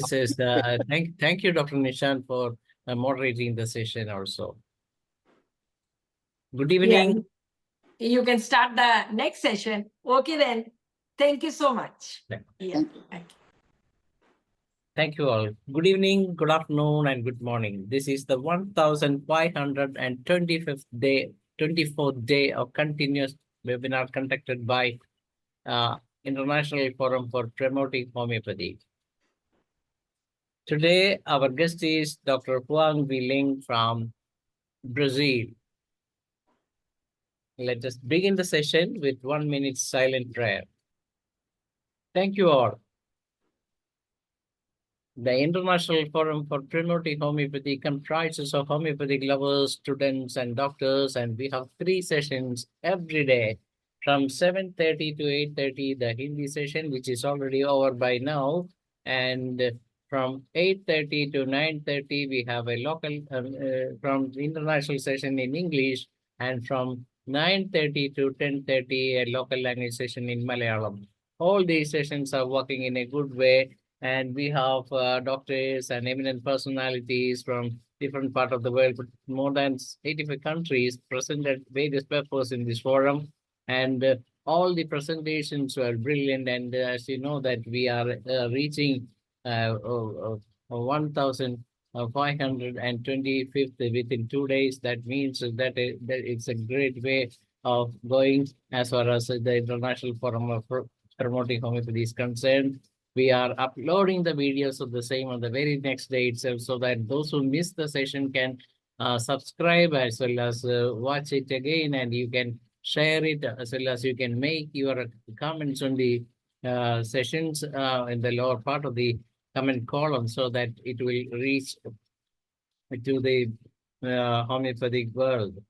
This is thank you, Dr. Nishan, for moderating the session also. Good evening. Yeah, you can start the next session. Okay, then. Thank you so much. Yeah. Thank you all. Good evening, good afternoon, and good morning. This is the 1525th day, 24th day of continuous webinar conducted by International Forum for Promoting Homeopathy. Today, our guest is Dr. HUANG WEI LING from Brazil. Let us begin the session with 1 minute silent prayer. Thank you all. The International Forum for Promoting Homeopathy comprises of homeopathic lovers, students, and doctors, and we have 3 sessions every day from 7:30 to 8:30, the Hindi session, which is already over by now, and from 8:30 to 9:30, we have a local, from the international session in English, and from 9:30 to 10:30, a local language session in Malayalam. All these sessions are working in a good way, and we have doctors and eminent personalities from different parts of the world, but more than 85 countries present at various purposes in this forum. And all the presentations were brilliant. And as you know that we are reaching 1,525th within 2 days. That means that it's a great way of going as far as the International Forum of Promoting Homeopathy is concerned. We are uploading the videos of the same on the very next day itself, so that those who miss the session can subscribe as well as watch it again, and you can share it as well as you can make your comments on the sessions in the lower part of the comment column, so that it will reach to the homeopathic world.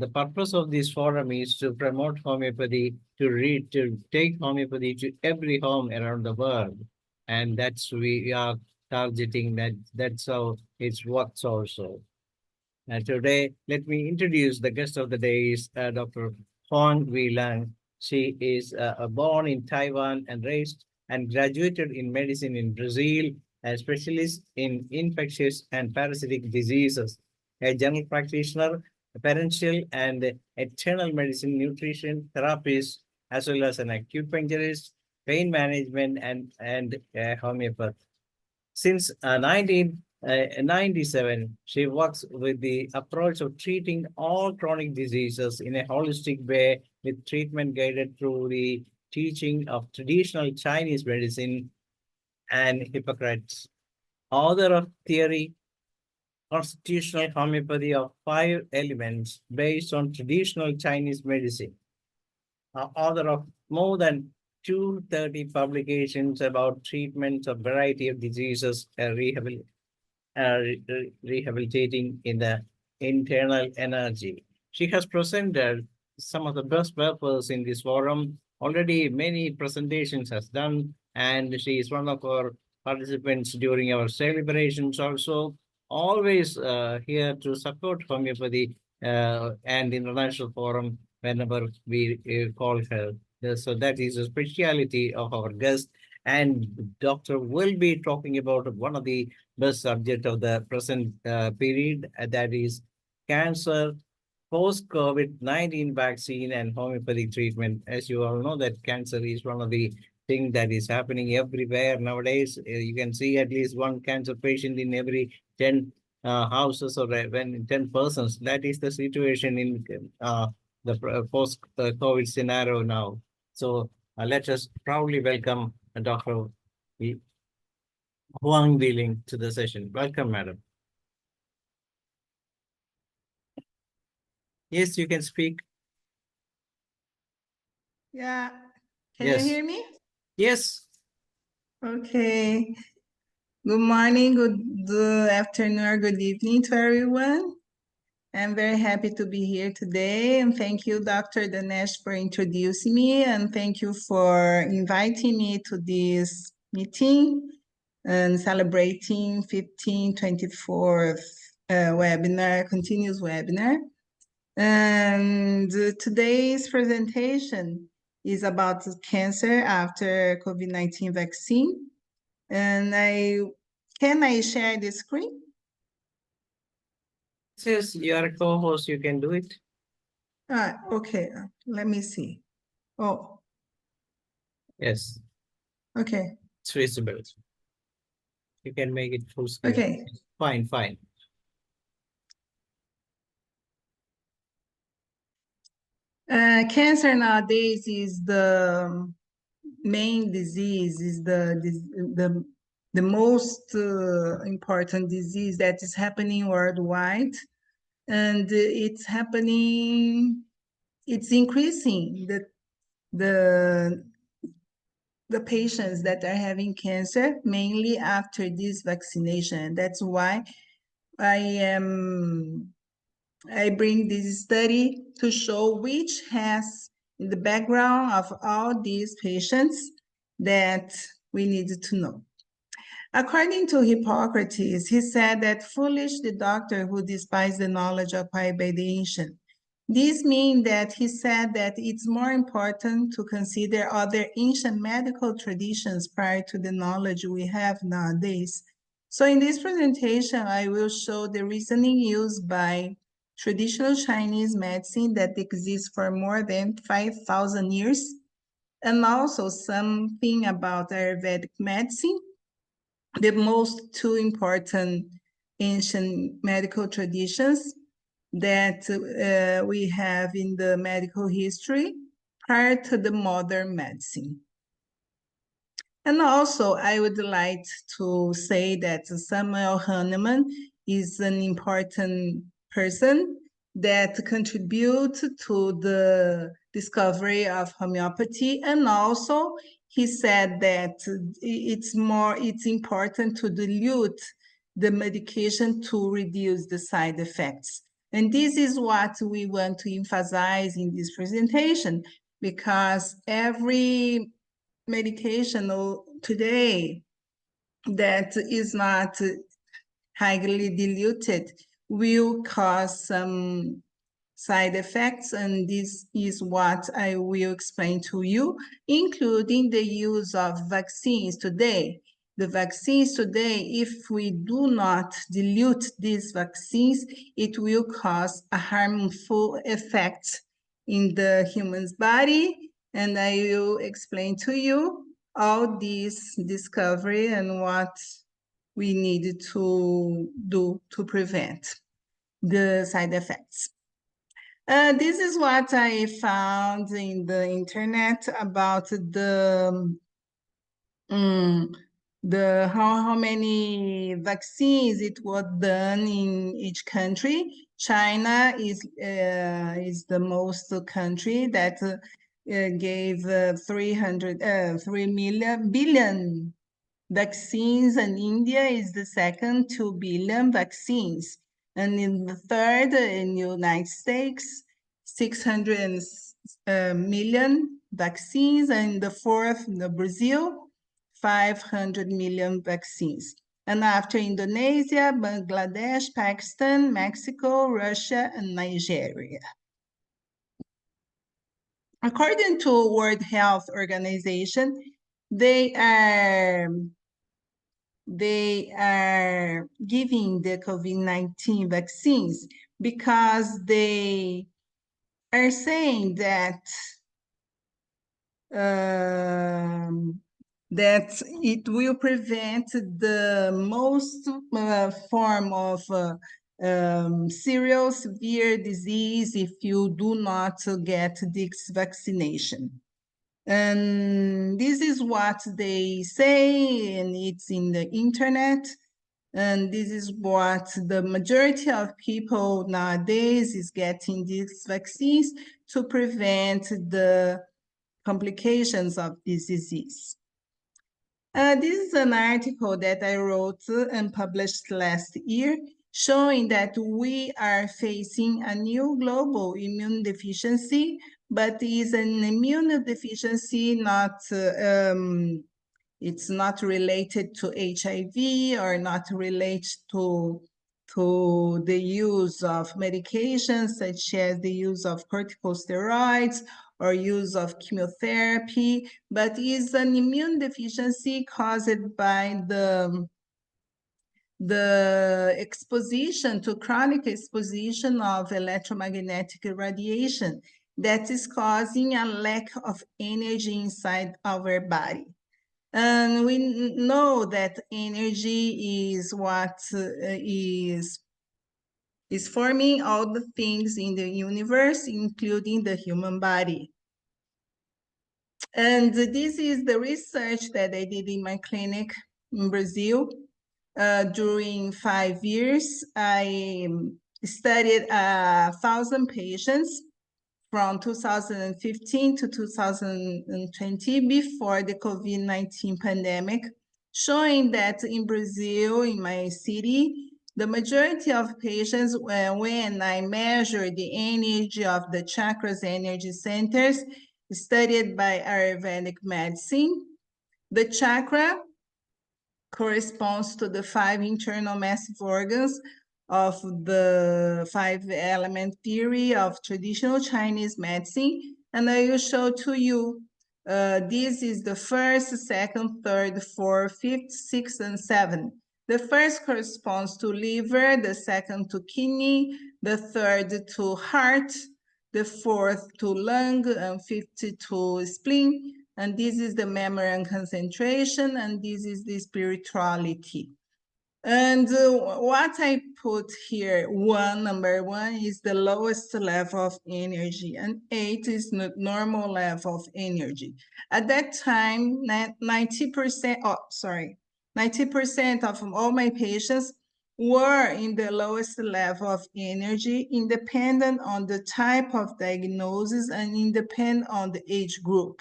The purpose of this forum is to promote homeopathy, to take homeopathy to every home around the world. And that's we are targeting that. That's how it works also. And today, let me introduce the guest of the day is Dr. HUANG WEI LING. She is born in Taiwan and raised and graduated in medicine in Brazil, a specialist in infectious and parasitic diseases, a general practitioner, a parental and internal medicine, nutrition therapist, as well as an acupuncturist, pain management, and a homeopath. Since 1997, she works with the approach of treating all chronic diseases in a holistic way, with treatment guided through the teaching of traditional Chinese medicine and Hippocrates. Author of theory, constitutional homeopathy of 5 elements based on traditional Chinese medicine. Author of more than 230 publications about treatments of variety of diseases, rehabilitating in the internal energy. She has presented some of the best papers in this forum. Already many presentations has done, and she is one of our participants during our celebrations also. Always here to support homeopathy and international forum whenever we call her. So that is a speciality of our guest. And doctor will be talking about one of the best subject of the present period, that is cancer, post-COVID-19 vaccine, and homeopathic treatment. As you all know, that cancer is one of the things that is happening everywhere nowadays. You can see at least one cancer patient in every 10 houses, or when 10 persons. That is the situation in the post-COVID scenario now. So let us proudly welcome Dr. HUANG WEI LING to the session. Welcome, madam. Yes, you can speak. Yeah. Can Yes. you hear me? Yes. Okay. Good morning, good afternoon, or good evening to everyone. I'm very happy to be here today, and thank you, Dr. Dinesh, for introducing me, and thank you for inviting me to this meeting and celebrating 1524th webinar, continuous webinar. And today's presentation is about cancer after COVID-19 vaccine. And can I share the screen? Since you are a co-host, you can do it. Okay, let me see. Oh, Yes, okay, it's visible. You can make it full screen. okay. Fine, fine. Cancer nowadays is the main disease, is the most important disease that is happening worldwide. And it's happening, it's increasing the patients that are having cancer, mainly after this vaccination. That's why I bring this study to show which has in the background of all these patients that we need to know. According to Hippocrates, he said that foolish the doctor who despises the knowledge acquired by the ancient. This means that he said that it's more important to consider other ancient medical traditions prior to the knowledge we have nowadays. So in this presentation, I will show the reasoning used by traditional Chinese medicine that exists for more than 5,000 years, and also something about Ayurvedic medicine, the most two important ancient medical traditions that we have in the medical history prior to the modern medicine. And also, I would like to say that Samuel Hahnemann is an important person that contributed to the discovery of homeopathy. And also, he said that it's important to dilute the medication to reduce the side effects. And this is what we want to emphasize in this presentation, because every medication today that is not highly diluted will cause some side effects, and this is what I will explain to you, including the use of vaccines today. The vaccines today, if we do not dilute these vaccines, it will cause a harmful effect in the human's body, and I will explain to you all this discovery and what we need to do to prevent the side effects. This is what I found in the internet about how many vaccines it was done in each country. China is the most country that gave 3 billion vaccines, and India is the second, 2 billion vaccines. And in the third, in the United States, 600 million vaccines, and the fourth, Brazil, 500 million vaccines. And after Indonesia, Bangladesh, Pakistan, Mexico, Russia, and Nigeria. According to World Health Organization, they are giving the COVID-19 vaccines because they are saying that that it will prevent the most form of serious severe disease if you do not get this vaccination. And this is what they say, and it's in the internet. And this is what the majority of people nowadays is getting these vaccines to prevent the complications of this disease. This is an article that I wrote and published last year, showing that we are facing a new global immune deficiency, but is an immune deficiency not it's not related to HIV or not related to the use of medications such as the use of corticosteroids or use of chemotherapy, but is an immune deficiency caused by the exposition to chronic exposition of electromagnetic radiation that is causing a lack of energy inside our body. And we know that energy is what is forming all the things in the universe, including the human body. And this is the research that I did in my clinic in Brazil. During 5 years, I studied 1,000 patients from 2015 to 2020 before the COVID-19 pandemic, showing that in Brazil, in my city, the majority of patients, when I measured the energy of the chakras energy centers studied by Ayurvedic medicine, the chakra corresponds to the 5 internal massive organs of the 5-element theory of traditional Chinese medicine. And I will show to you, this is the first, second, third, fourth, fifth, sixth, and seventh. The first corresponds to liver, the second to kidney, the third to heart, the fourth to lung, and fifth to spleen. And this is the memory and concentration, and this is the spirituality. And what I put here, number one is the lowest level of energy, and 8 is the normal level of energy. At that time, 90% of all my patients were in the lowest level of energy, independent on the type of diagnosis and independent on the age group.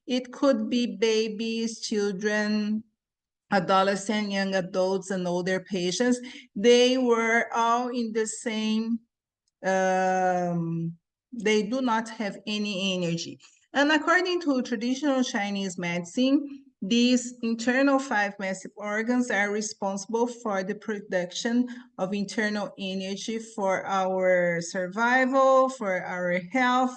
It could be babies, children, adolescent, young adults, and older patients. They were all in the same, they do not have any energy. And according to traditional Chinese medicine, these internal 5 massive organs are responsible for the production of internal energy for our survival, for our health,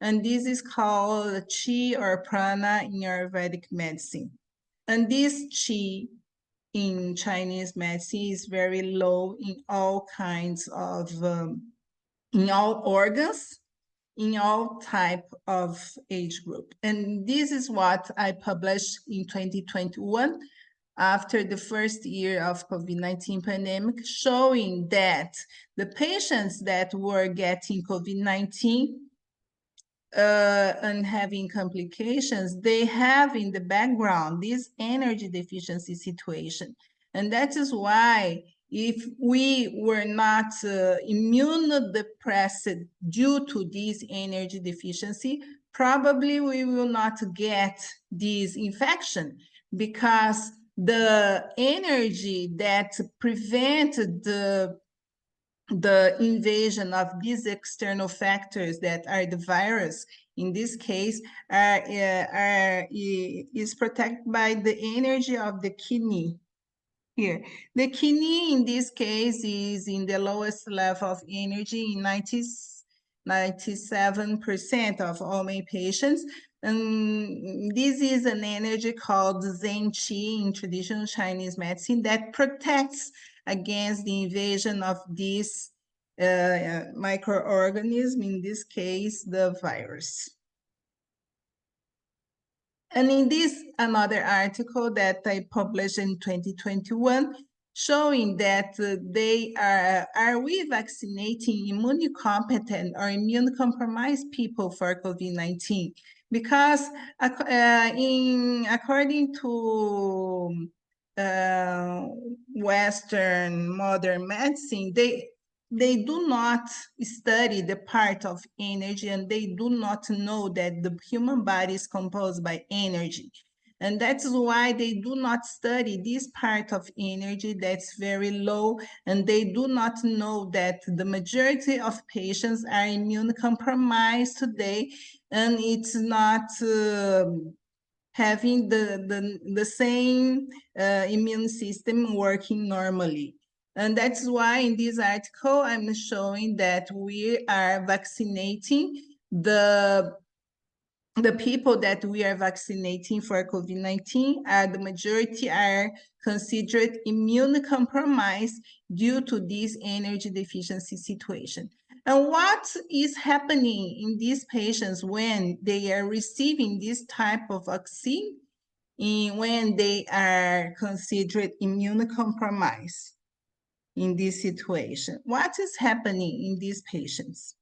and this is called qi or prana in Ayurvedic medicine. And this qi in Chinese medicine is very low in all kinds of, in all organs, in all type of age group. And this is what I published in 2021 after the first year of COVID-19 pandemic, showing that the patients that were getting COVID-19 and having complications, they have in the background this energy deficiency situation. And that is why if we were not immunodepressed due to this energy deficiency, probably we will not get this infection, because the energy that prevented the invasion of these external factors that are the virus, in this case, is protected by the energy of the kidney here. The kidney in this case is in the lowest level of energy in 97% of all my patients. And this is an energy called Zen Qi in traditional Chinese medicine that protects against the invasion of this microorganism, in this case, the virus. And in this, another article that I published in 2021, showing that are we vaccinating immunocompetent or immunocompromised people for COVID-19? Because according to Western modern medicine, they do not study the part of energy, and they do not know that the human body is composed by energy. And that's why they do not study this part of energy that's very low, and they do not know that the majority of patients are immunocompromised today, and it's not having the same immune system working normally. And that's why in this article, I'm showing that we are vaccinating the the people that we are vaccinating for COVID-19 the majority are considered immunocompromised due to this energy deficiency situation. And what is happening in these patients when they are receiving this type of vaccine, when they are considered immunocompromised in this situation? What is happening in these patients?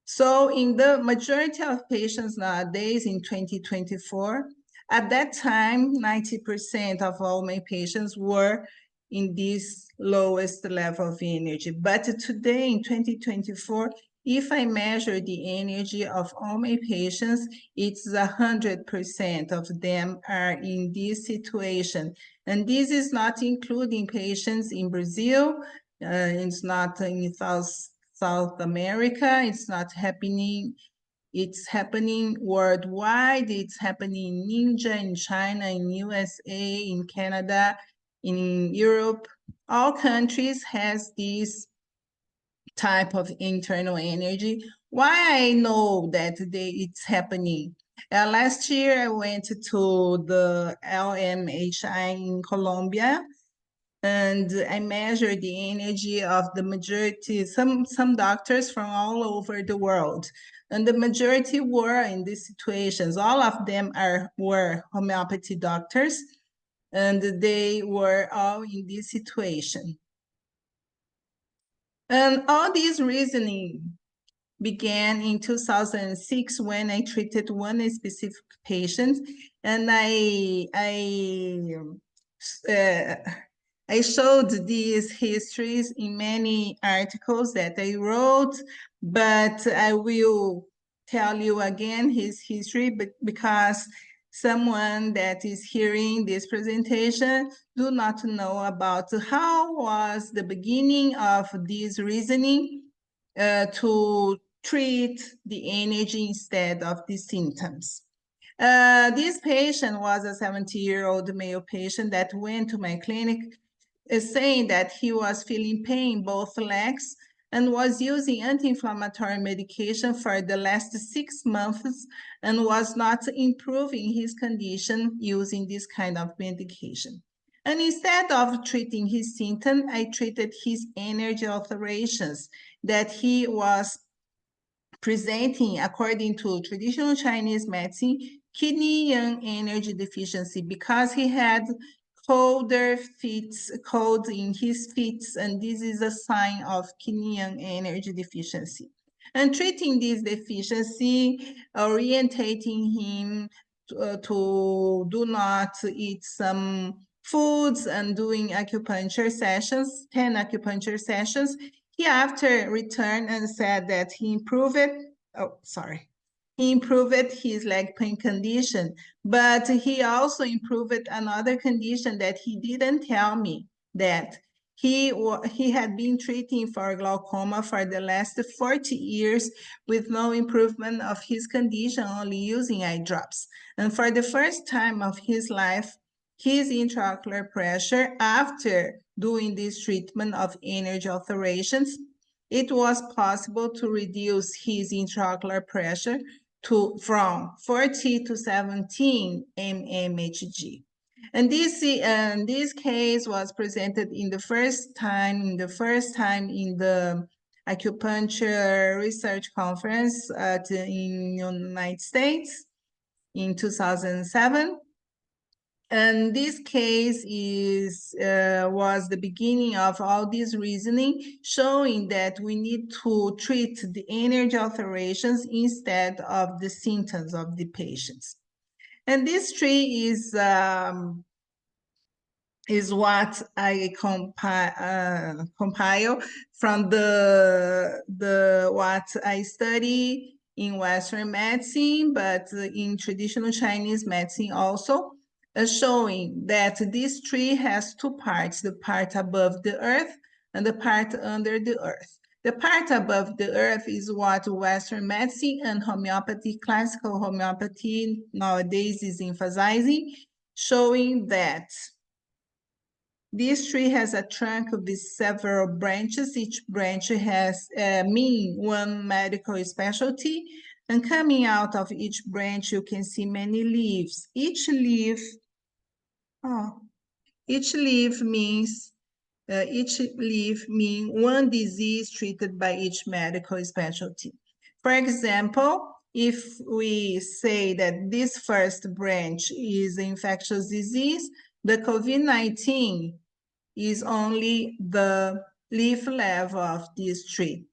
So in the majority of patients nowadays in 2024, at that time, 90% of all my patients were in this lowest level of energy. But today in 2024, if I measure the energy of all my patients, it's 100% of them are in this situation. And this is not including patients in Brazil, it's not in South America, it's not happening. It's happening worldwide. It's happening in India, in China, in USA, in Canada, in Europe. All countries has this type of internal energy. Why I know that it's happening? Last year I went to the LMHI in Colombia, and I measured the energy of the majority, some doctors from all over the world. And the majority were in these situations. All of them were homeopathy doctors, and they were all in this situation. And all this reasoning began in 2006 when I treated one specific patient, and I showed these histories in many articles that I wrote, but I will tell you again his history because someone that is hearing this presentation do not know about how was the beginning of this reasoning to treat the energy instead of the symptoms. This patient was a 70-year-old male patient that went to my clinic saying that he was feeling pain in both legs and was using anti-inflammatory medication for the last 6 months and was not improving his condition using this kind of medication. And instead of treating his symptom, I treated his energy alterations that he was presenting according to traditional Chinese medicine, kidney yang energy deficiency, because he had colder feet, cold in his feet, and this is a sign of kidney yang energy deficiency. And treating this deficiency, orientating him to do not eat some foods and doing acupuncture sessions, 10 acupuncture sessions. He after returned and said that he improved his leg pain condition, but he also improved another condition that he didn't tell me, that he had been treating for glaucoma for the last 40 years with no improvement of his condition, only using eye drops. And for the first time of his life, his intraocular pressure after doing this treatment of energy alterations, it was possible to reduce his intraocular pressure from 40 to 17 mmHg. And this case was presented in the first time in the acupuncture research conference in the United States in 2007. And this case was the beginning of all this reasoning, showing that we need to treat the energy alterations instead of the symptoms of the patients. And this tree is what I compile from the what I study in Western medicine, but in traditional Chinese medicine also. Showing that this tree has two parts, the part above the earth and the part under the earth. The part above the earth is what Western medicine and homeopathy, classical homeopathy nowadays is emphasizing, showing that this tree has a trunk with several branches. Each branch has one medical specialty. And coming out of each branch, you can see many leaves. Each leaf means one disease treated by each medical specialty. For example, if we say that this first branch is infectious disease, the COVID-19 is only the leaf level of this tree.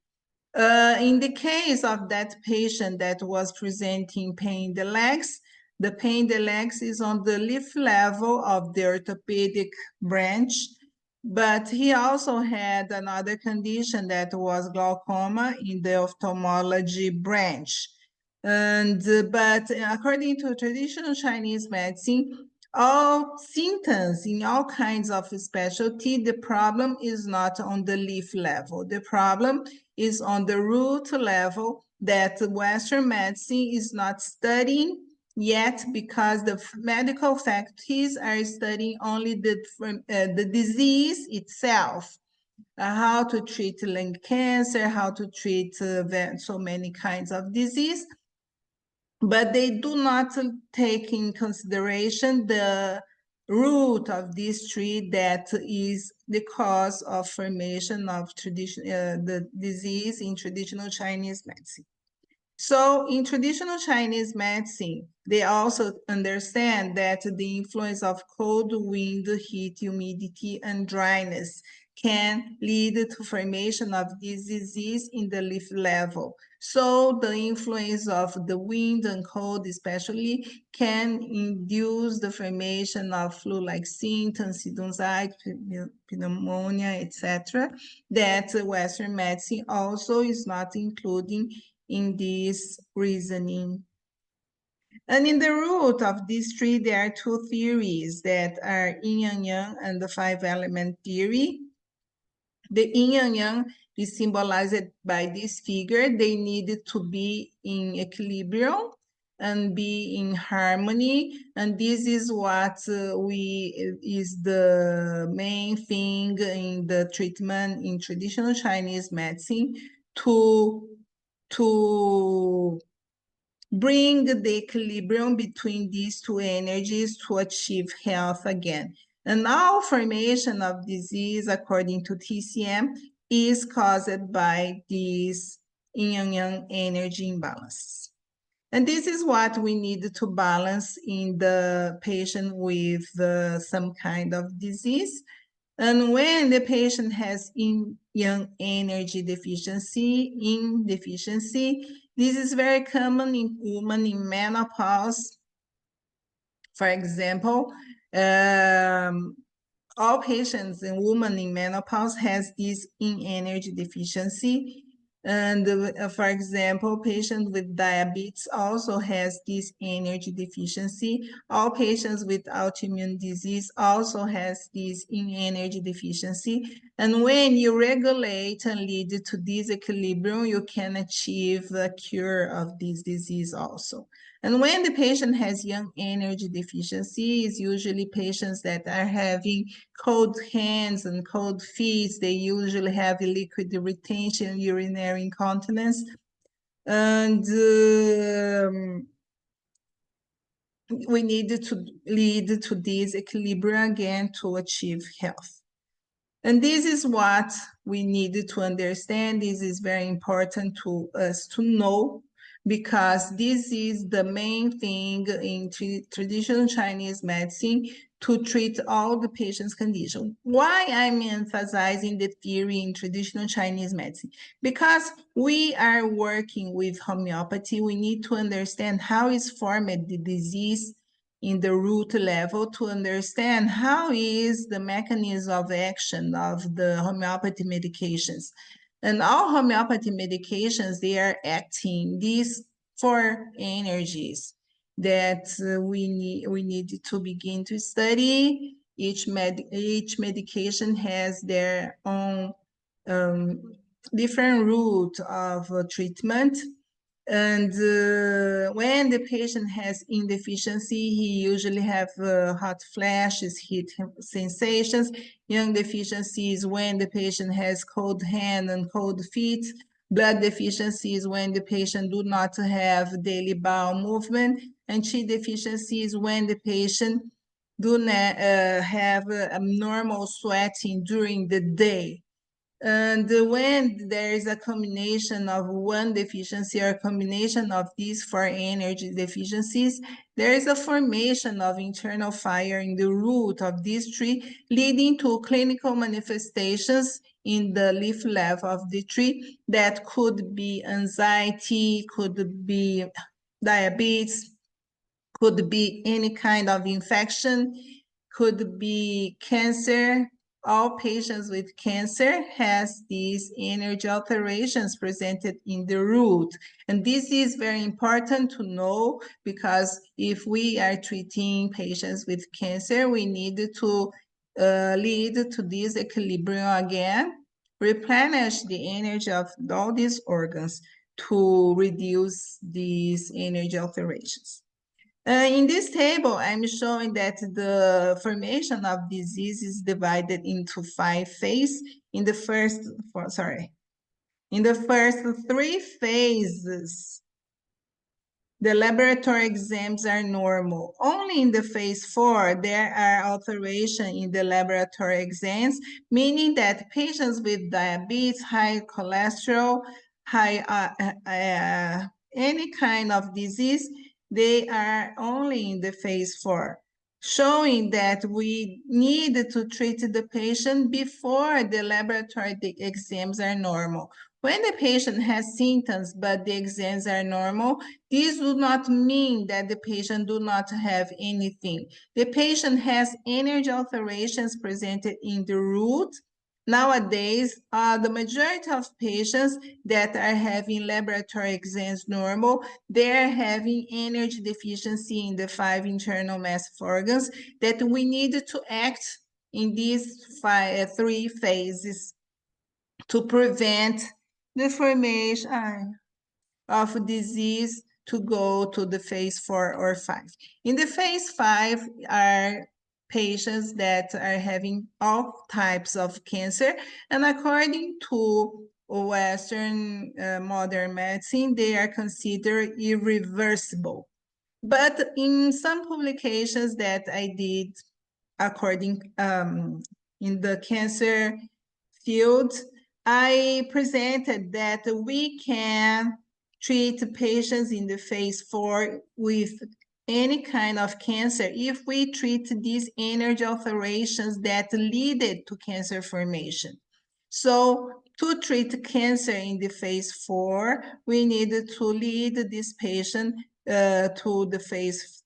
In the case of that patient that was presenting pain in the legs, the pain in the legs is on the leaf level of the orthopedic branch, but he also had another condition that was glaucoma in the ophthalmology branch. But according to traditional Chinese medicine, all symptoms in all kinds of specialty, the problem is not on the leaf level. The problem is on the root level that Western medicine is not studying yet, because the medical faculties are studying only the disease itself, how to treat lung cancer, how to treat so many kinds of disease, but they do not take in consideration the root of this tree that is the cause of formation of the disease in traditional Chinese medicine. So in traditional Chinese medicine, they also understand that the influence of cold, wind, heat, humidity, and dryness can lead to formation of this disease in the leaf level. So the influence of the wind and cold especially can induce the formation of flu-like symptoms, sinusitis, pneumonia, etc., that Western medicine also is not including in this reasoning. And in the root of this tree, there are two theories that are yin and yang and the 5-element theory. The yin and yang is symbolized by this figure. They needed to be in equilibrium and be in harmony. And this is what is the main thing in the treatment in traditional Chinese medicine to bring the equilibrium between these two energies to achieve health again. And all formation of disease, according to TCM, is caused by this yin and yang energy imbalance. And this is what we need to balance in the patient with some kind of disease. And when the patient has yin energy deficiency, this is very common in women in menopause. For example, all patients in women in menopause has this yin energy deficiency. And for example, patients with diabetes also has this energy deficiency. All patients with autoimmune disease also has this energy deficiency. And when you regulate and lead to this equilibrium, you can achieve the cure of this disease also. And when the patient has yin energy deficiency, it's usually patients that are having cold hands and cold feet. They usually have liquid retention, urinary incontinence. And we need to lead to this equilibrium again to achieve health. And this is what we need to understand. This is very important to us to know, because this is the main thing in traditional Chinese medicine to treat all the patient's condition. Why I'm emphasizing the theory in traditional Chinese medicine? Because we are working with homeopathy, we need to understand how is formed the disease in the root level, to understand how is the mechanism of action of the homeopathy medications. And all homeopathy medications, they are acting these 4 energies that we need to begin to study. Each medication has their own different route of treatment. And when the patient has indeficiency, he usually have hot flashes, heat sensations. Yang deficiency is when the patient has cold hand and cold feet. Blood deficiency is when the patient do not have daily bowel movement, and Qi deficiency is when the patient do not have abnormal sweating during the day. And when there is a combination of one deficiency or a combination of these four energy deficiencies, there is a formation of internal fire in the root of this tree, leading to clinical manifestations in the leaf level of the tree that could be anxiety, could be diabetes, could be any kind of infection, could be cancer. All patients with cancer has these energy alterations presented in the root. And this is very important to know, because if we are treating patients with cancer, we need to lead to this equilibrium again, replenish the energy of all these organs to reduce these energy alterations. In this table, I'm showing that the formation of disease is divided into 5 phases. In the first 3 phases, the laboratory exams are normal. Only in the phase 4, there are alterations in the laboratory exams, meaning that patients with diabetes, high cholesterol, any kind of disease, they are only in the phase 4, showing that we need to treat the patient before the laboratory exams are normal. When the patient has symptoms but the exams are normal, this would not mean that the patient do not have anything. The patient has energy alterations presented in the root. Nowadays, the majority of patients that are having laboratory exams normal, they're having energy deficiency in the 5 internal massive organs that we need to act in these 3 phases to prevent the formation of disease to go to the phase 4 or 5. In the phase 5 are patients that are having all types of cancer, and according to Western modern medicine, they are considered irreversible. But in some publications that I did according in the cancer field, I presented that we can treat patients in the phase 4 with any kind of cancer if we treat these energy alterations that lead to cancer formation. So to treat cancer in the phase 4, we need to lead this patient to the phase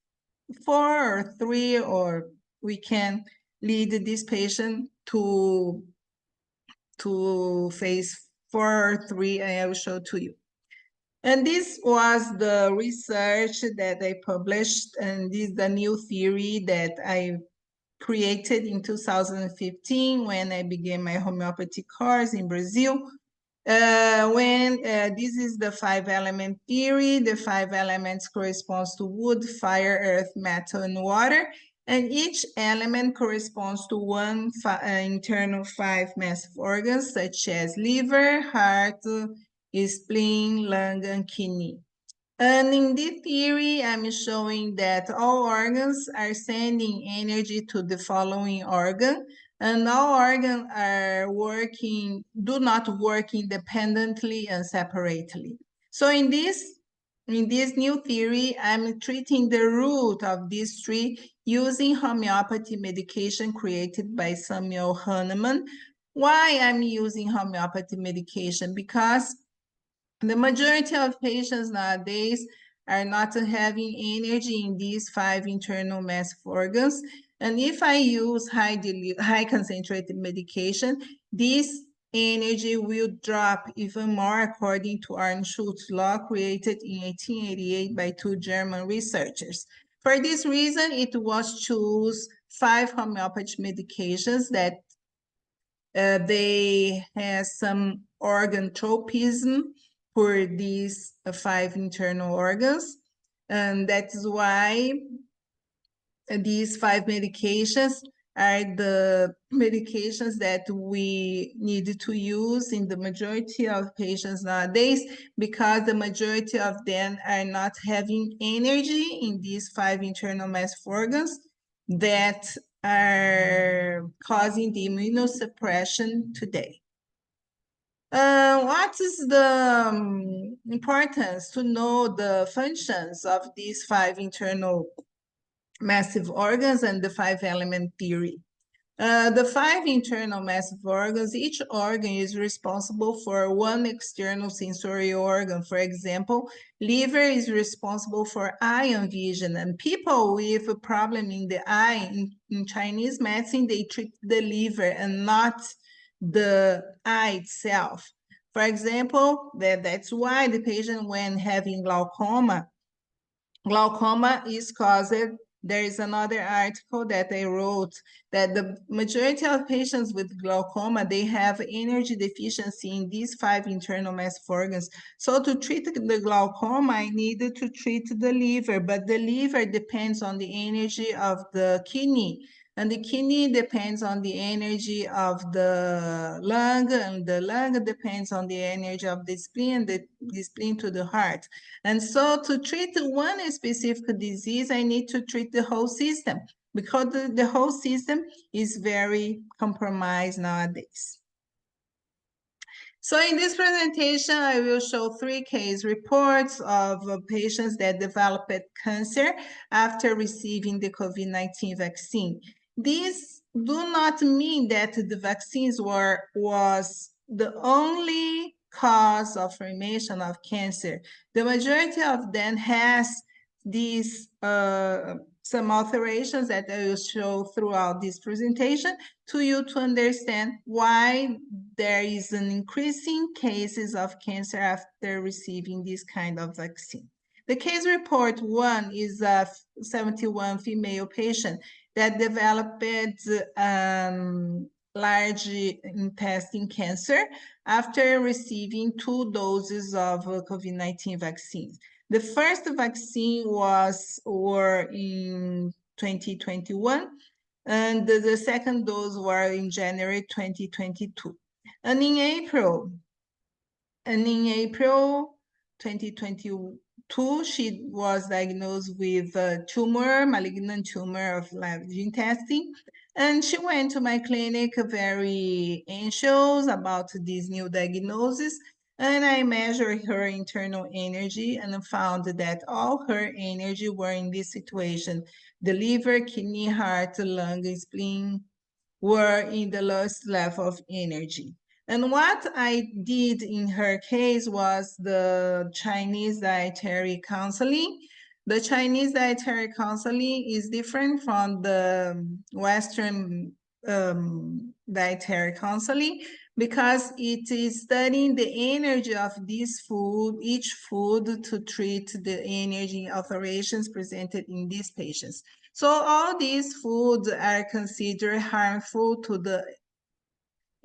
4 or 3, or we can lead this patient to phase 4 or 3, and I will show to you. And this was the research that I published, and this is the new theory that I created in 2015 when I began my homeopathy course in Brazil. This is the 5-element theory. The 5 elements corresponds to wood, fire, earth, metal, and water. And each element corresponds to one internal 5 massive organs, such as liver, heart, spleen, lung, and kidney. And in this theory, I'm showing that all organs are sending energy to the following organ, and all organs are do not work independently and separately. So in this new theory, I'm treating the root of this tree using homeopathy medication created by Samuel Hahnemann. Why I'm using homeopathy medication? Because the majority of patients nowadays are not having energy in these 5 internal massive organs. And if I use high concentrated medication, this energy will drop even more according to Arnschult's law created in 1888 by 2 German researchers. For this reason, it was choose 5 homeopathic medications that they have some organ tropism for these 5 internal organs. And that is why these 5 medications are the medications that we need to use in the majority of patients nowadays, because the majority of them are not having energy in these 5 internal massive organs that are causing the immunosuppression today. What is the importance to know the functions of these 5 internal massive organs and the 5-element theory? The 5 internal massive organs, each organ is responsible for one external sensory organ. For example, liver is responsible for eye and vision, and people with a problem in the eye, in Chinese medicine, they treat the liver and not the eye itself. For example, that's why the patient, when having glaucoma is caused. There is another article that I wrote that the majority of patients with glaucoma, they have energy deficiency in these 5 internal massive organs. So to treat the glaucoma, I needed to treat the liver, but the liver depends on the energy of the kidney. And the kidney depends on the energy of the lung, and the lung depends on the energy of the spleen, the spleen to the heart. And so to treat one specific disease, I need to treat the whole system, because the whole system is very compromised nowadays. So in this presentation, I will show 3 case reports of patients that developed cancer after receiving the COVID-19 vaccine. These do not mean that the vaccines was the only cause of formation of cancer. The majority of them has these some alterations that I will show throughout this presentation to you to understand why there is an increasing cases of cancer after receiving this kind of vaccine. The case report 1 is a 71 female patient that developed large intestine cancer after receiving 2 doses of COVID-19 vaccines. The first vaccine were in 2021, and the second dose were in January 2022. And in April 2022, she was diagnosed with a malignant tumor of large intestine. And she went to my clinic very anxious about this new diagnosis. And I measured her internal energy and found that all her energy were in this situation. The liver, kidney, heart, lung, spleen were in the lowest level of energy. And what I did in her case was the Chinese dietary counseling. The Chinese dietary counseling is different from the Western dietary counseling, because it is studying the energy of this food, each food, to treat the energy alterations presented in these patients. So all these foods are considered harmful to the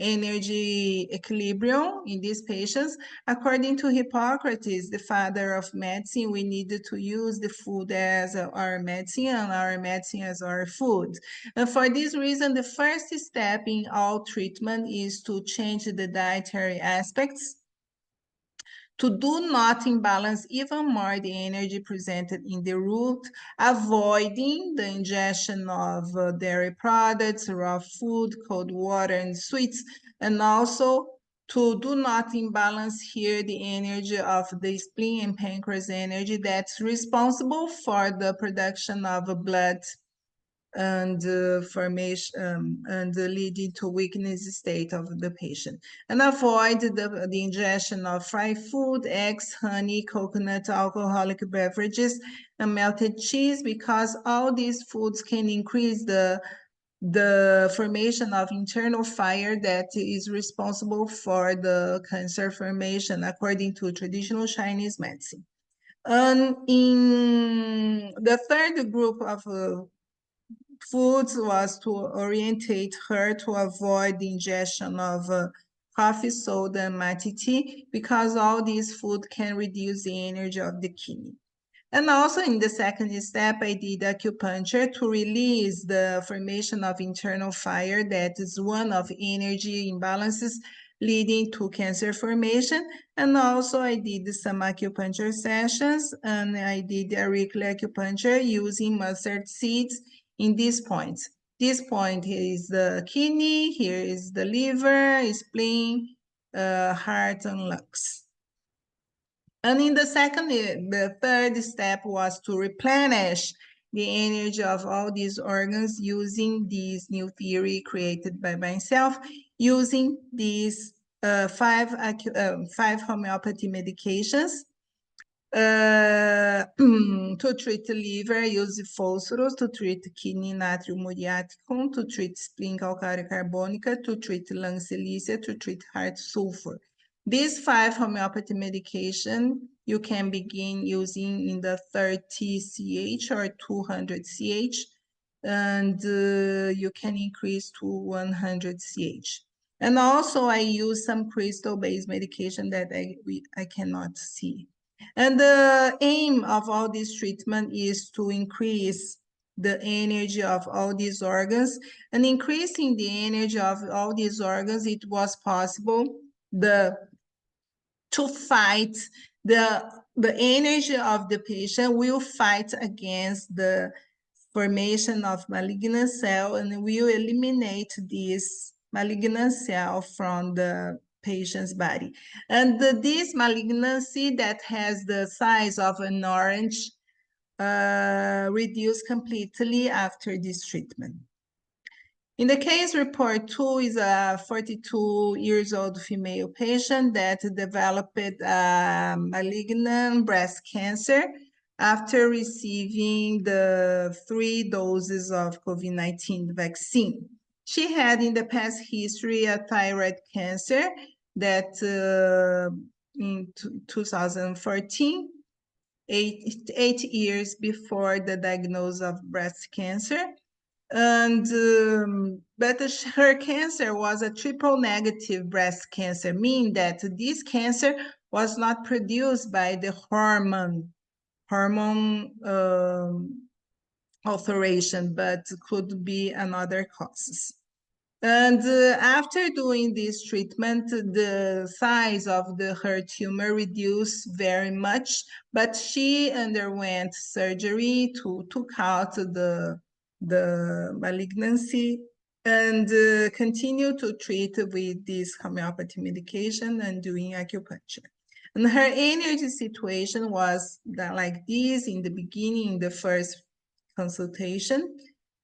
energy equilibrium in these patients. According to Hippocrates, the father of medicine, we needed to use the food as our medicine and our medicine as our food. And for this reason, the first step in all treatment is to change the dietary aspects to do not imbalance even more the energy presented in the root, avoiding the ingestion of dairy products, raw food, cold water, and sweets, and also to do not imbalance here the energy of the spleen and pancreas energy that's responsible for the production of blood and formation and leading to weakness state of the patient. And avoid the ingestion of fried food, eggs, honey, coconut, alcoholic beverages, and melted cheese, because all these foods can increase the formation of internal fire that is responsible for the cancer formation, according to traditional Chinese medicine. And in the third group of foods was to orientate her to avoid the ingestion of coffee, soda, and matcha tea, because all these food can reduce the energy of the kidney. And also in the second step, I did acupuncture to release the formation of internal fire that is one of energy imbalances leading to cancer formation. And also I did some acupuncture sessions, and I did auricular acupuncture using mustard seeds in these points. This point is the kidney, here is the liver, spleen, heart, and lungs. And in the third step was to replenish the energy of all these organs using this new theory created by myself, using these five homeopathy medications. To treat the liver, use phosphorus; to treat kidney, natrium muriaticum; to treat spleen, calcária carbônica; to treat lung, silicia; to treat heart, sulfur. These 5 homeopathy medication you can begin using in the 30 CH or 200 CH, and you can increase to 100 CH. And also I use some crystal-based medication that I cannot see. And the aim of all this treatment is to increase the energy of all these organs. And increasing the energy of all these organs, it was possible to fight the energy of the patient will fight against the formation of malignant cell, and will eliminate this malignant cell from the patient's body. And this malignancy that has the size of an orange reduced completely after this treatment. In the case report 2 is a 42 years old female patient that developed malignant breast cancer after receiving the 3 doses of COVID-19 vaccine. She had in the past history a thyroid cancer that in 2014, 8 years before the diagnosis of breast cancer. And but her cancer was a triple negative breast cancer, meaning that this cancer was not produced by the hormone alteration, but could be another causes. And after doing this treatment, the size of her tumor reduced very much, but she underwent surgery to take out the malignancy and continue to treat with this homeopathy medication and doing acupuncture. And her energy situation was like this in the beginning, in the first consultation.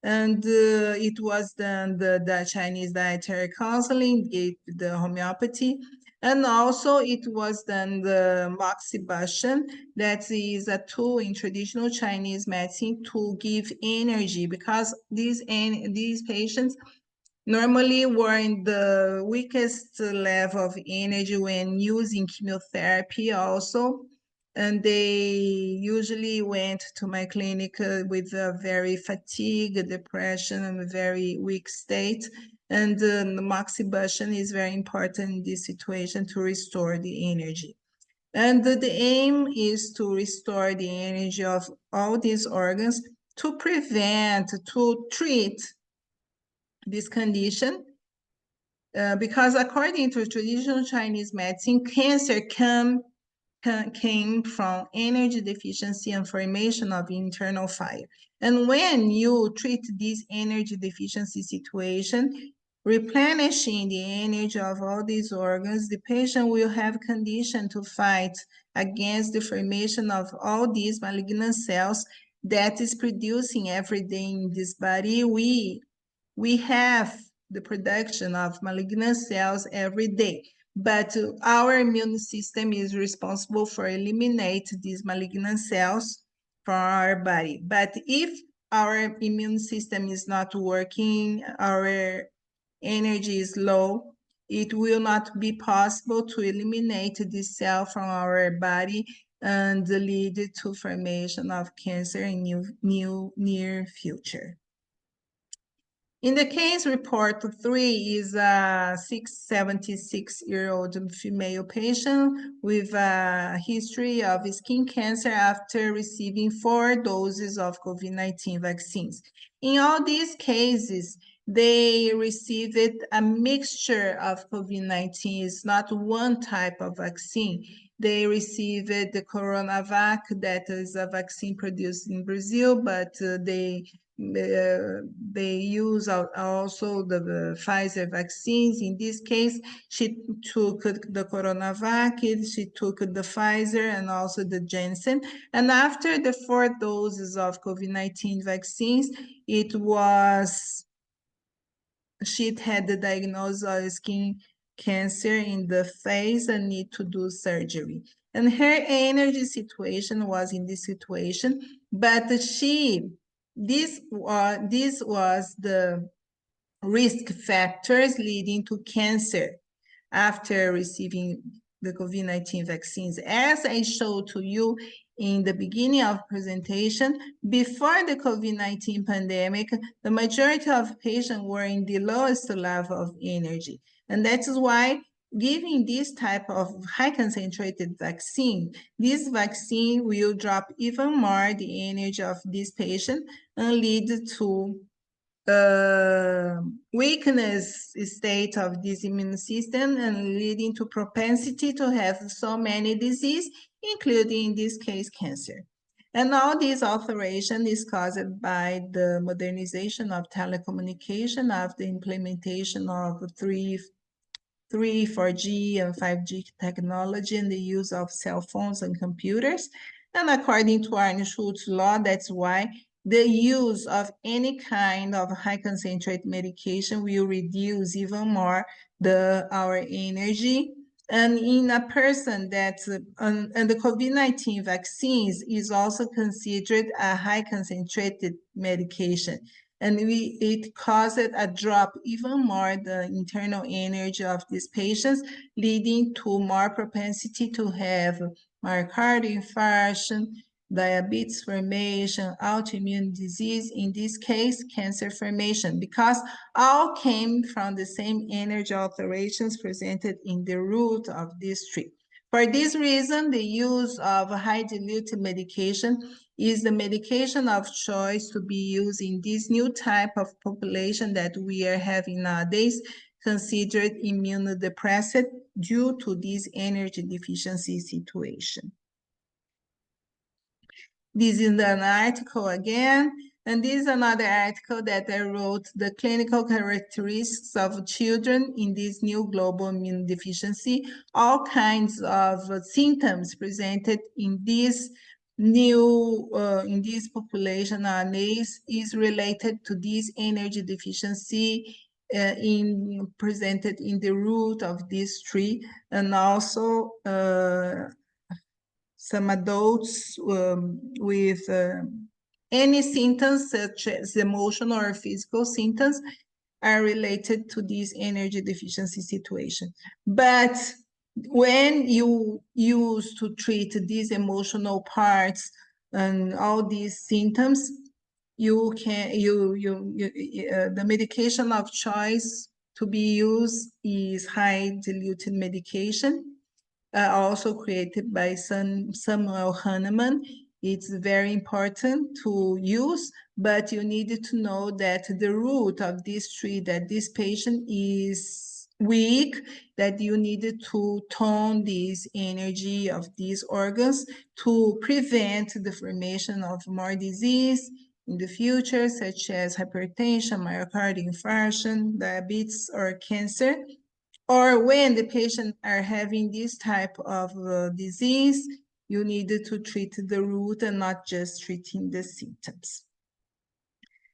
And it was done the Chinese dietary counseling, the homeopathy, and also it was done the moxibustion, that is a tool in traditional Chinese medicine to give energy, because these patients normally were in the weakest level of energy when using chemotherapy also. And they usually went to my clinic with a very fatigue, depression, and a very weak state. And the moxibustion is very important in this situation to restore the energy. And the aim is to restore the energy of all these organs to prevent, to treat this condition. Because according to traditional Chinese medicine, cancer came from energy deficiency and formation of internal fire. And when you treat this energy deficiency situation, replenishing the energy of all these organs, the patient will have condition to fight against the formation of all these malignant cells that is producing every day in this body. We have the production of malignant cells every day, but our immune system is responsible for eliminate these malignant cells from our body. But if our immune system is not working, our energy is low, it will not be possible to eliminate this cell from our body and lead to formation of cancer in near future. In the case report 3 is a 76-year-old female patient with a history of skin cancer after receiving 4 doses of COVID-19 vaccines. In all these cases, they received a mixture of COVID-19. It's not one type of vaccine. They received the CoronaVac, that is a vaccine produced in Brazil, but they use also the Pfizer vaccines. In this case, she took the CoronaVac, she took the Pfizer and also the Janssen. And after the 4 doses of COVID-19 vaccines, she had the diagnosis of skin cancer in the face and need to do surgery. And her energy situation was in this situation, but this was the risk factors leading to cancer after receiving the COVID-19 vaccines. As I showed to you in the beginning of presentation, before the COVID-19 pandemic, the majority of patients were in the lowest level of energy. And that is why giving this type of high concentrated vaccine, this vaccine will drop even more the energy of this patient and lead to weakness state of this immune system and leading to propensity to have so many diseases, including in this case cancer. And all this alteration is caused by the modernization of telecommunication, of the implementation of 4G and 5G technology, and the use of cell phones and computers. And according to Arne Schultz's law, that's why the use of any kind of high concentrate medication will reduce even more our energy. And in a person that's, and the COVID-19 vaccines is also considered a high concentrated medication. And it caused a drop even more the internal energy of these patients, leading to more propensity to have myocardial infarction, diabetes formation, autoimmune disease, in this case, cancer formation, because all came from the same energy alterations presented in the root of this tree. For this reason, the use of high diluted medication is the medication of choice to be used in this new type of population that we are having nowadays, considered immunodepressant due to this energy deficiency situation. This is an article again, and this is another article that I wrote, the clinical characteristics of children in this new global immune deficiency, all kinds of symptoms presented in this new, in this population nowadays is related to this energy deficiency presented in the root of this tree, and also some adults with any symptoms such as emotional or physical symptoms are related to this energy deficiency situation. But when you use to treat these emotional parts and all these symptoms, the medication of choice to be used is high diluted medication, also created by Samuel Hahnemann. It's very important to use, but you need to know that the root of this tree, that this patient is weak, that you need to tone this energy of these organs to prevent the formation of more disease in the future, such as hypertension, myocardial infarction, diabetes, or cancer. Or when the patients are having this type of disease, you need to treat the root and not just treating the symptoms.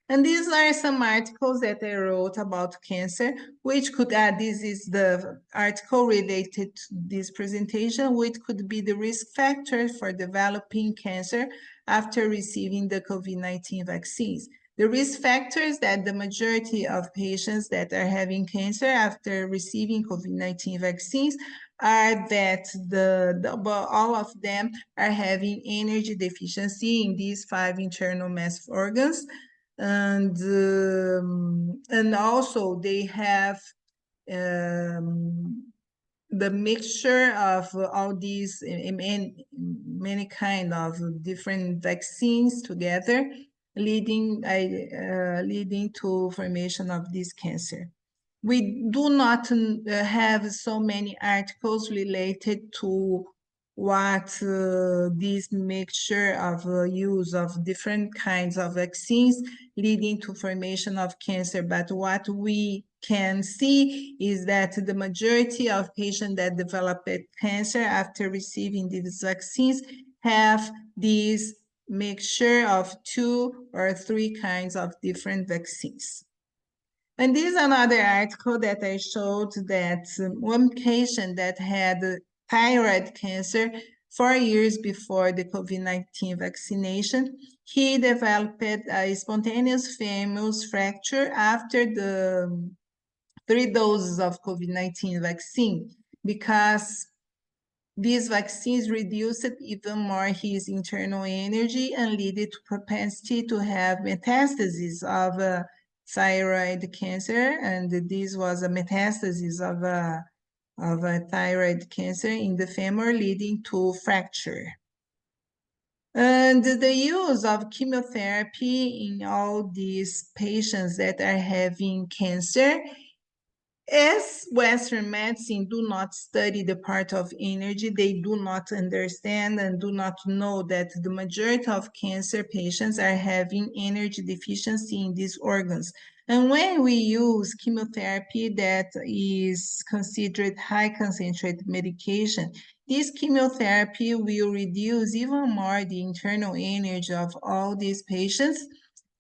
And these are some articles that I wrote about cancer, which could add, this is the article related to this presentation, which could be the risk factors for developing cancer after receiving the COVID-19 vaccines. The risk factors that the majority of patients that are having cancer after receiving COVID-19 vaccines are that all of them are having energy deficiency in these 5 internal mass organs. and also they have the mixture of all these many kind of different vaccines together, leading to formation of this cancer. We do not have so many articles related to what this mixture of use of different kinds of vaccines leading to formation of cancer. But what we can see is that the majority of patients that develop cancer after receiving these vaccines have this mixture of 2 or 3 kinds of different vaccines. And this is another article that I showed that one patient that had thyroid cancer 4 years before the COVID-19 vaccination, he developed a spontaneous femur fracture after the 3 doses of COVID-19 vaccine, because these vaccines reduced even more his internal energy and led to propensity to have metastasis of thyroid cancer, and this was a metastasis of a thyroid cancer in the femur, leading to fracture. And the use of chemotherapy in all these patients that are having cancer, as Western medicine do not study the part of energy, they do not understand and do not know that the majority of cancer patients are having energy deficiency in these organs. And when we use chemotherapy that is considered high concentrated medication, this chemotherapy will reduce even more the internal energy of all these patients,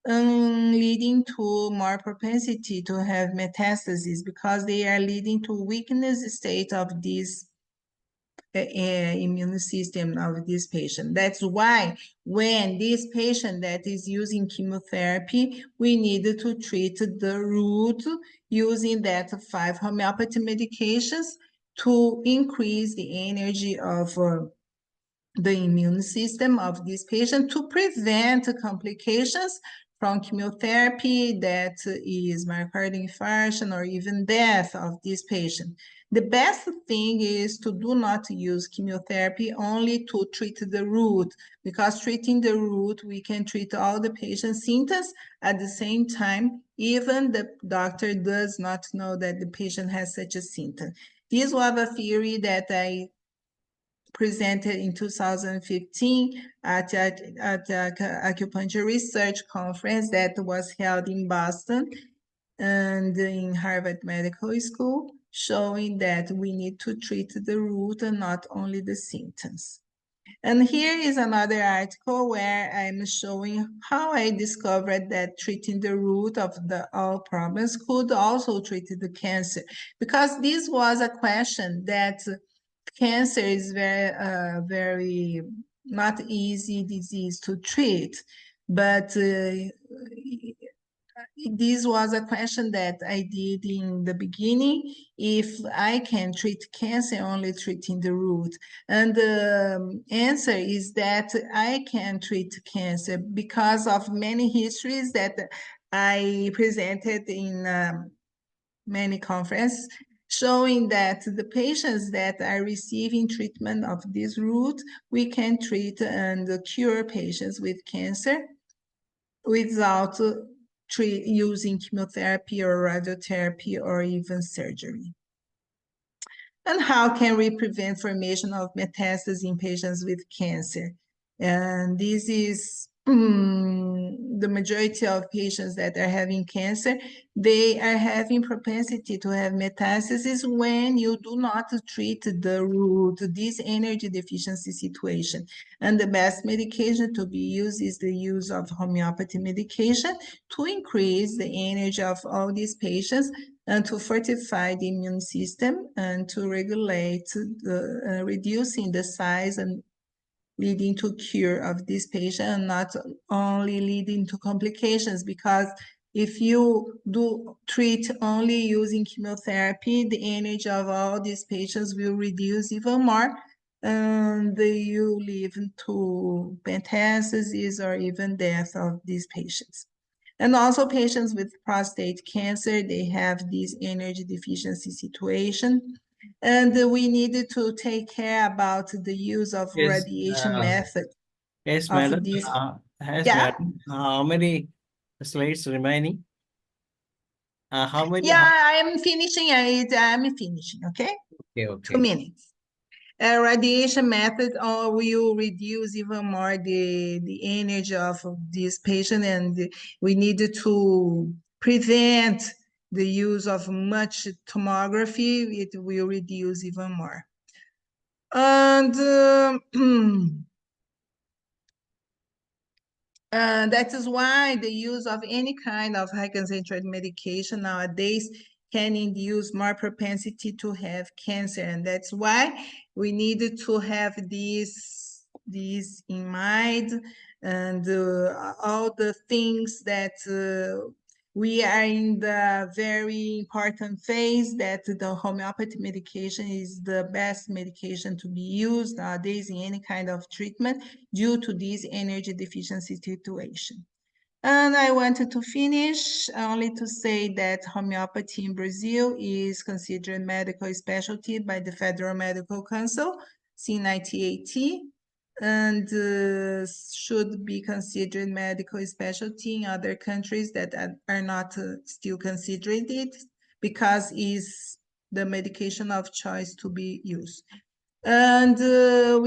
leading to more propensity to have metastases, because they are leading to weakness state of this immune system of this patient. That's why when this patient that is using chemotherapy, we need to treat the root using that 5 homeopathy medications to increase the energy of the immune system of this patient, to prevent complications from chemotherapy, that is myocardial infarction or even death of this patient. The best thing is to do not use chemotherapy only to treat the root, because treating the root, we can treat all the patient's symptoms at the same time, even the doctor does not know that the patient has such a symptom. This was a theory that I presented in 2015 at the acupuncture research conference that was held in Boston and in Harvard Medical School, showing that we need to treat the root and not only the symptoms. And here is another article where I'm showing how I discovered that treating the root of all problems could also treat the cancer, because this was a question that cancer is very not easy disease to treat, but this was a question that I did in the beginning, if I can treat cancer only treating the root. And the answer is that I can treat cancer because of many histories that I presented in many conferences, showing that the patients that are receiving treatment of this root, we can treat and cure patients with cancer without using chemotherapy or radiotherapy or even surgery. And how can we prevent formation of metastases in patients with cancer? And this is the majority of patients that are having cancer, they are having propensity to have metastases when you do not treat the root, this energy deficiency situation. And the best medication to be used is the use of homeopathy medication to increase the energy of all these patients and to fortify the immune system and to regulate the reducing the size and leading to cure of this patient, and not only leading to complications, because if you do treat only using chemotherapy, the energy of all these patients will reduce even more, and you lead to metastasis or even death of these patients. And also patients with prostate cancer, they have this energy deficiency situation. And we needed to take care about the use of Yes, radiation method yes, of madam. this. Yes, Yeah, madam. How many slides remaining? How many? yeah, I'm finishing it. I'm finishing, okay? Okay, 2 okay. minutes. Radiation method will reduce even more the energy of this patient, and we needed to prevent the use of much tomography. It will reduce even more. And that is why the use of any kind of high concentrated medication nowadays can induce more propensity to have cancer. And that's why we needed to have this in mind, and all the things that we are in the very important phase that the homeopathy medication is the best medication to be used nowadays in any kind of treatment due to this energy deficiency situation. And I wanted to finish only to say that homeopathy in Brazil is considered medical specialty by the Federal Medical Council since 1980, and should be considered medical specialty in other countries that are not still considering it, because it's the medication of choice to be used. And to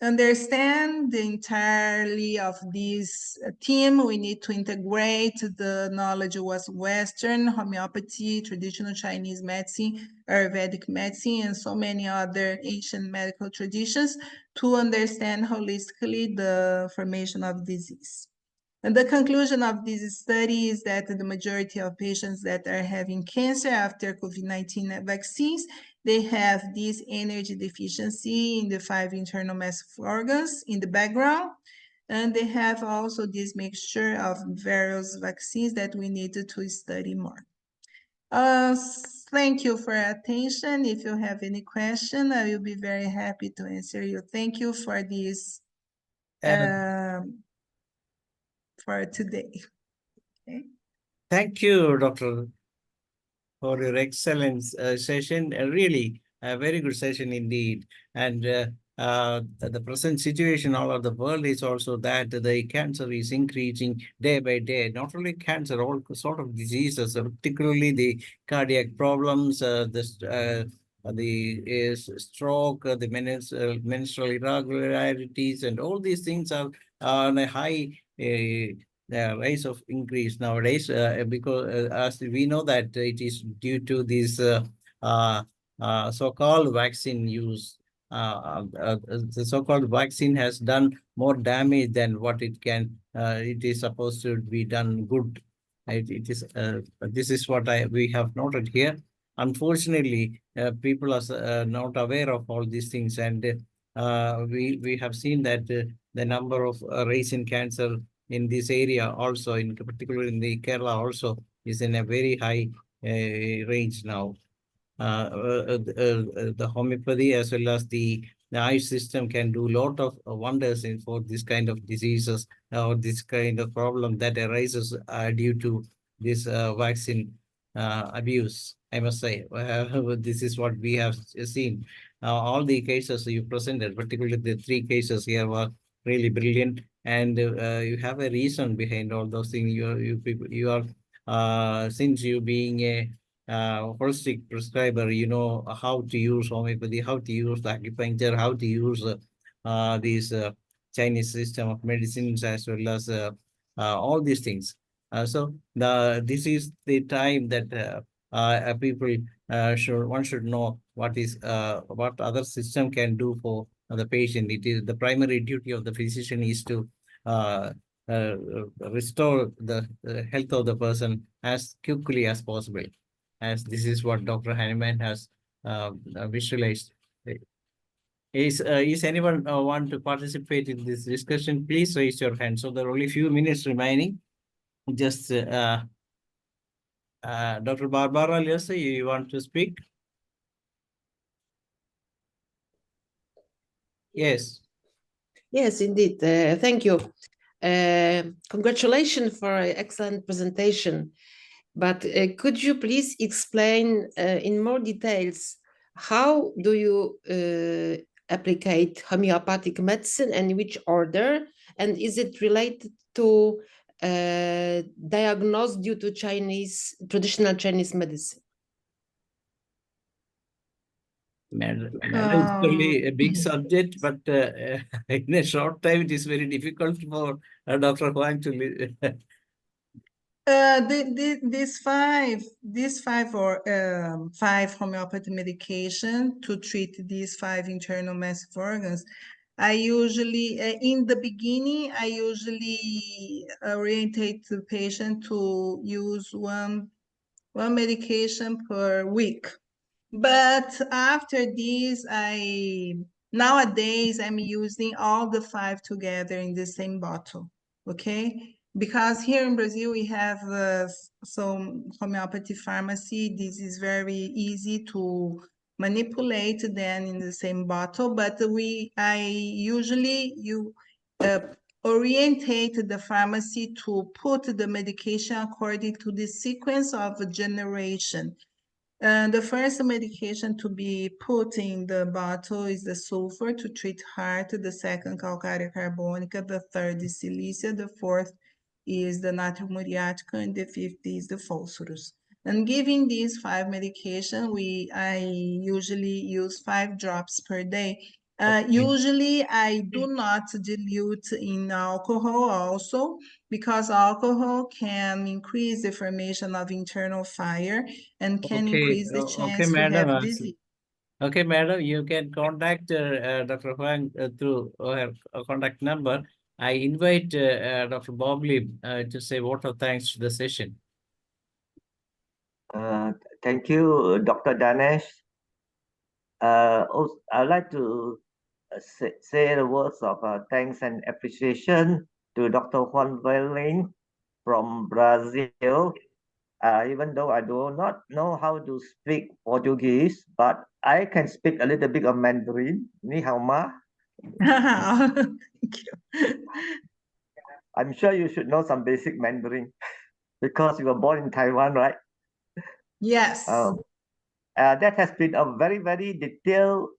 understand the entirely of this team, we need to integrate the knowledge was Western homeopathy, traditional Chinese medicine, Ayurvedic medicine, and so many other ancient medical traditions to understand holistically the formation of disease. And the conclusion of this study is that the majority of patients that are having cancer after COVID-19 vaccines, they have this energy deficiency in the 5 internal massive organs in the background. And they have also this mixture of various vaccines that we needed to study more. Thank you for your attention. If you have any question, I will be very happy to answer you. Thank you for this for today. Okay. Thank you, Dr. for your excellent session. Really, a very good session indeed. And the present situation all over the world is also that the cancer is increasing day by day. Not only cancer, all sort of diseases, particularly the cardiac problems, the stroke, the menstrual irregularities, and all these things are on a high the rise of increase nowadays because as we know that it is due to this so-called vaccine use. The so-called vaccine has done more damage than what it can. It is supposed to be done good. It is. This is what we have noted here. Unfortunately, people are not aware of all these things, and we have seen that the number of rise in cancer in this area also, in particular in the Kerala also, is in a very high range now. The homeopathy as well as the Irish system can do a lot of wonders for this kind of diseases or this kind of problem that arises due to this vaccine abuse. I must say, this is what we have seen. All the cases you presented, particularly the 3 cases here, were really brilliant, and you have a reason behind all those things. You are since you being a holistic prescriber, you know how to use homeopathy, how to use the acupuncture, how to use these Chinese system of medicines, as well as all these things. So this is the time that people one should know what other system can do for the patient. It is the primary duty of the physician is to restore the health of the person as quickly as possible, as this is what Dr. Hahnemann has visualized. Is anyone want to participate in this discussion? Please raise your hand. So there are only few minutes remaining. Just Dr. Barbara Liosa, you want to speak? Yes. Yes, indeed. Thank you. Congratulations for an excellent presentation. But could you please explain in more details how do you applicate homeopathic medicine and which order? And is it related to diagnosis due to traditional Chinese medicine? Madam, it's really a big subject, but in a short time, it is very difficult for Dr. Huang to These five homeopathy medication to treat these five internal massive organs. I usually, in the beginning, I usually orientate the patient to use one medication per week. But after this, nowadays I'm using all the five together in the same bottle, okay? Because here in Brazil, we have some homeopathy pharmacy. This is very easy to manipulate them in the same bottle, but I usually orientate the pharmacy to put the medication according to the sequence of generation. The first medication to be put in the bottle is the sulfur to treat heart, the second calcária carbônica, the third is silicia, the fourth is the natrium muriático, and the fifth is the phosphorus. And giving these five medication, I usually use 5 drops per day. Usually I do not dilute in alcohol also, because alcohol can increase the formation of internal fire and can increase the chance to madam. have disease. Okay, madam, you can contact Dr. Huang through her contact number. I invite Dr. Bob Lim to say word of thanks to the session. Thank you, Dr. Danesh. Also, I'd like to say the words of thanks and appreciation to Dr. HUANG WEI LING from Brazil. Even though I do not know how to speak Portuguese, but I can speak a little bit of Mandarin. Ni hao ma. Thank you. I'm sure you should know some basic Mandarin because you were born in Taiwan, right? Yes. That has been a very, very detailed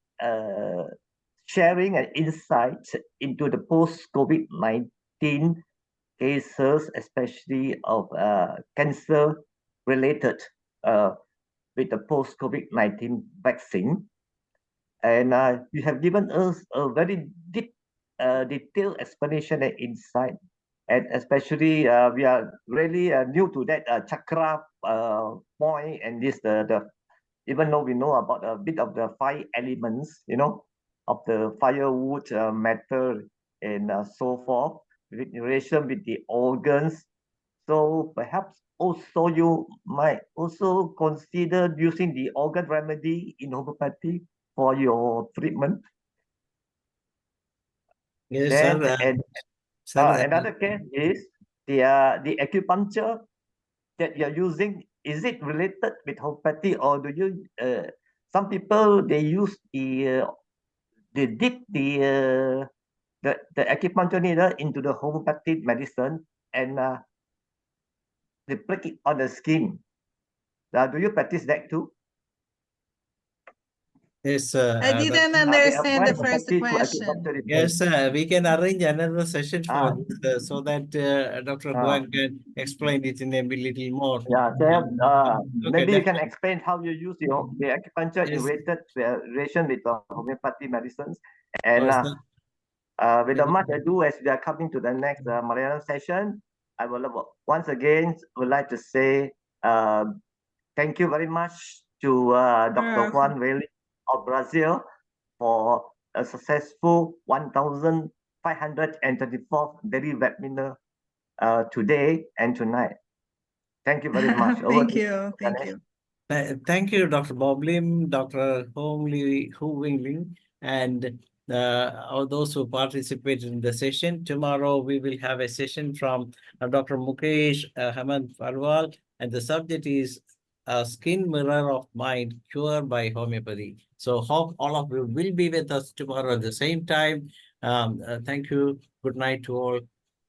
sharing and insight into the post-COVID-19 cases, especially of cancer related with the post-COVID-19 vaccine. And you have given us a very deep, detailed explanation and insight. And especially we are really new to that chakra point, and this even though we know about a bit of the 5 elements, of the firewood, metal, and so forth, with relation with the organs. So perhaps also you might also consider using the organ remedy in homeopathy for your treatment. Yes, Then, sir. another case is the acupuncture that you're using. Is it related with homeopathy, or do you? Some people they use they dip the acupuncture needle into the homeopathic medicine and they prick it on the skin. Do you practice that too? Yes, I didn't understand the first question. Yes, we can arrange another session for this, so that Dr. Huang can explain it in a little more. Yeah, maybe you can definitely. explain how you use the acupuncture in relation with homeopathy medicines. And without much ado, as we are coming to the next Malayalam session, I will once again would like to say thank you very much to Dr. HUANG WEI LING of Brazil for a successful 1,524 daily webinar today and tonight. Thank you very much. Thank you. Thank you, Dr. Bob Lim, Dr. HUANG Ling, and all those who participated in the session. Tomorrow we will have a session from Dr. Mukesh Hemant Farwal, and the subject is Skin Mirror of Mind, Cure by Homeopathy. So hope all of you will be with us tomorrow at the same time. Thank you. Good night to all.